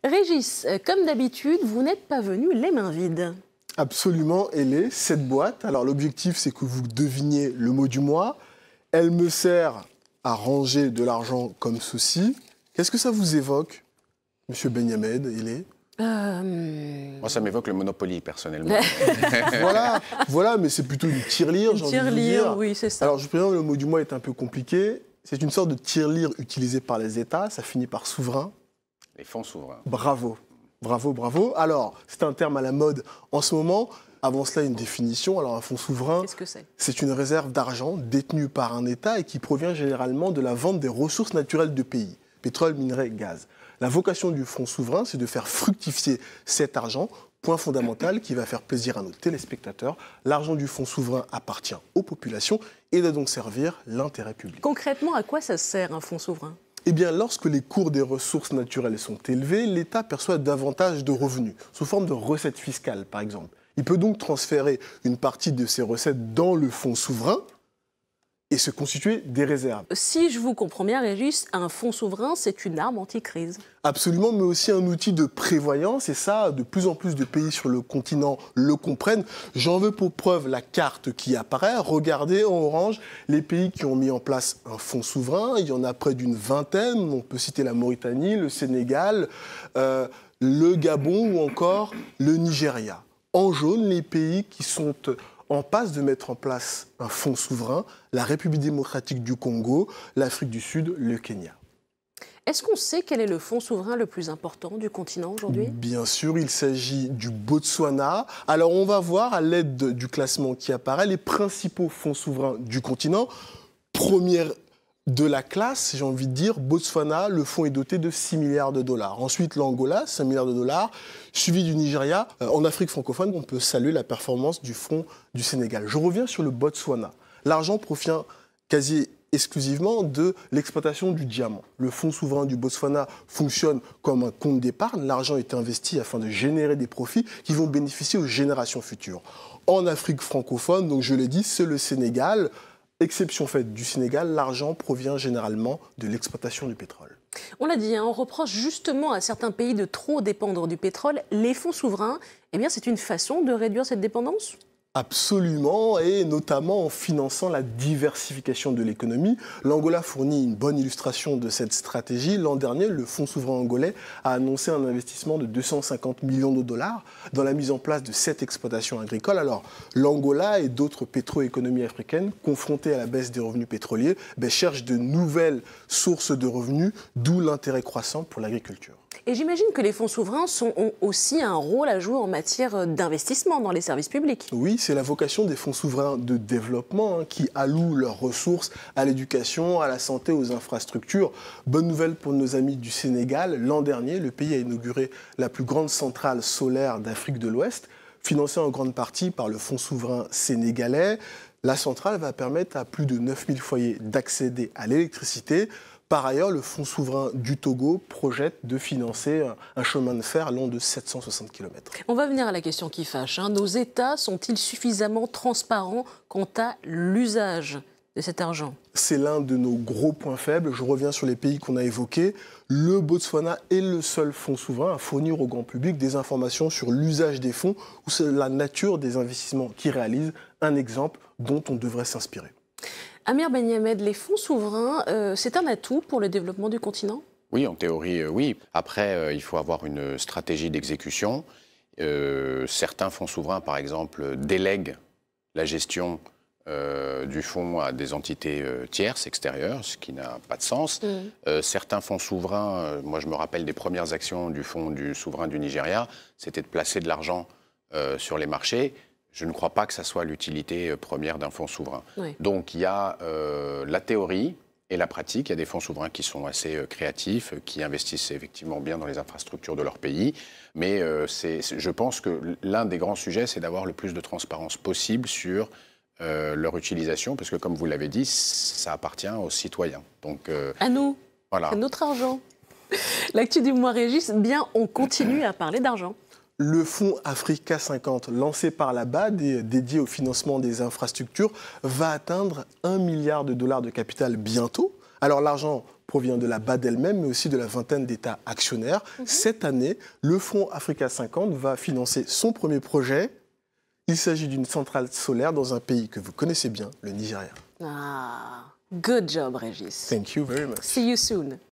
Régis, comme d'habitude, vous n'êtes pas venu les mains vides. Absolument, elle est cette boîte. Alors l'objectif, c'est que vous deviniez le mot du mois. Elle me sert à ranger de l'argent comme ceci. Qu'est-ce que ça vous évoque, Monsieur Benyamed, il est Moi, ça m'évoque le Monopoly, personnellement. voilà, mais c'est plutôt une tirelire, j'ai envie de vous dire. Oui, c'est ça. Alors, je préviens, le mot du mois est un peu compliqué. C'est une sorte de tirelire utilisée par les États. Ça finit par souverain. Les fonds souverains. Bravo, bravo, bravo. Alors, c'est un terme à la mode en ce moment. Avant cela, une définition. Alors, un fonds souverain, qu'est-ce que c'est ? C'est une réserve d'argent détenue par un État et qui provient généralement de la vente des ressources naturelles du pays. Pétrole, minerais, gaz. La vocation du fonds souverain, c'est de faire fructifier cet argent. Point fondamental qui va faire plaisir à nos téléspectateurs. L'argent du fonds souverain appartient aux populations et doit donc servir l'intérêt public. Concrètement, à quoi ça sert un fonds souverain ? Eh bien, lorsque les cours des ressources naturelles sont élevés, l'État perçoit davantage de revenus, sous forme de recettes fiscales, par exemple. Il peut donc transférer une partie de ces recettes dans le fonds souverain et se constituer des réserves. Si je vous comprends bien, Régis, un fonds souverain, c'est une arme anti-crise. Absolument, mais aussi un outil de prévoyance, et ça, de plus en plus de pays sur le continent le comprennent. J'en veux pour preuve la carte qui apparaît. Regardez en orange les pays qui ont mis en place un fonds souverain. Il y en a près d'une vingtaine. On peut citer la Mauritanie, le Sénégal, le Gabon ou encore le Nigeria. En jaune, les pays qui sont en passe de mettre en place un fonds souverain, la République démocratique du Congo, l'Afrique du Sud, le Kenya. Est-ce qu'on sait quel est le fonds souverain le plus important du continent aujourd'hui ? Bien sûr, il s'agit du Botswana. Alors on va voir à l'aide du classement qui apparaît les principaux fonds souverains du continent. Première de la classe, j'ai envie de dire, Botswana, le fonds est doté de 6 milliards de dollars. Ensuite, l'Angola, 5 milliards de dollars, suivi du Nigeria. En Afrique francophone, on peut saluer la performance du fonds du Sénégal. Je reviens sur le Botswana. L'argent provient quasi exclusivement de l'exploitation du diamant. Le fonds souverain du Botswana fonctionne comme un compte d'épargne. L'argent est investi afin de générer des profits qui vont bénéficier aux générations futures. En Afrique francophone, donc je l'ai dit, c'est le Sénégal. Exception faite du Sénégal, l'argent provient généralement de l'exploitation du pétrole. On l'a dit, on reproche justement à certains pays de trop dépendre du pétrole. Les fonds souverains, eh bien, c'est une façon de réduire cette dépendance ? Absolument, et notamment en finançant la diversification de l'économie. L'Angola fournit une bonne illustration de cette stratégie. L'an dernier, le Fonds souverain angolais a annoncé un investissement de 250 millions de dollars dans la mise en place de 7 exploitations agricoles. Alors, l'Angola et d'autres pétroéconomies africaines, confrontées à la baisse des revenus pétroliers, cherchent de nouvelles sources de revenus, d'où l'intérêt croissant pour l'agriculture. Et j'imagine que les fonds souverains ont aussi un rôle à jouer en matière d'investissement dans les services publics. Oui, c'est la vocation des fonds souverains de développement qui allouent leurs ressources à l'éducation, à la santé, aux infrastructures. Bonne nouvelle pour nos amis du Sénégal. L'an dernier, le pays a inauguré la plus grande centrale solaire d'Afrique de l'Ouest, financée en grande partie par le fonds souverain sénégalais. La centrale va permettre à plus de 9000 foyers d'accéder à l'électricité. Par ailleurs, le Fonds souverain du Togo projette de financer un chemin de fer long de 760 km. On va venir à la question qui fâche. Nos États sont-ils suffisamment transparents quant à l'usage de cet argent ? C'est l'un de nos gros points faibles. Je reviens sur les pays qu'on a évoqués. Le Botswana est le seul fonds souverain à fournir au grand public des informations sur l'usage des fonds ou sur la nature des investissements qu'il réalise. Un exemple dont on devrait s'inspirer. Amir Benyamed, les fonds souverains, c'est un atout pour le développement du continent ? Oui, en théorie, oui. Après, il faut avoir une stratégie d'exécution. Certains fonds souverains, par exemple, délèguent la gestion du fonds à des entités tierces, extérieures, ce qui n'a pas de sens. Certains fonds souverains, moi je me rappelle des premières actions du fonds souverain du Nigeria, c'était de placer de l'argent sur les marchés. Je ne crois pas que ça soit l'utilité première d'un fonds souverain. Oui. Donc il y a la théorie et la pratique. Il y a des fonds souverains qui sont assez créatifs, qui investissent effectivement bien dans les infrastructures de leur pays. Mais je pense que l'un des grands sujets, c'est d'avoir le plus de transparence possible sur leur utilisation, parce que comme vous l'avez dit, ça appartient aux citoyens. Donc, à nous, voilà. C'est notre argent. L'actu du mois Régis, bien on continue à parler d'argent. Le fonds Africa 50, lancé par la BAD et dédié au financement des infrastructures, va atteindre 1 milliard de dollars de capital bientôt. Alors l'argent provient de la BAD elle-même, mais aussi de la vingtaine d'États actionnaires. Cette année, le Fonds Africa 50 va financer son premier projet. Il s'agit d'une centrale solaire dans un pays que vous connaissez bien, le Nigeria. Ah, good job, Régis. Thank you very much. See you soon.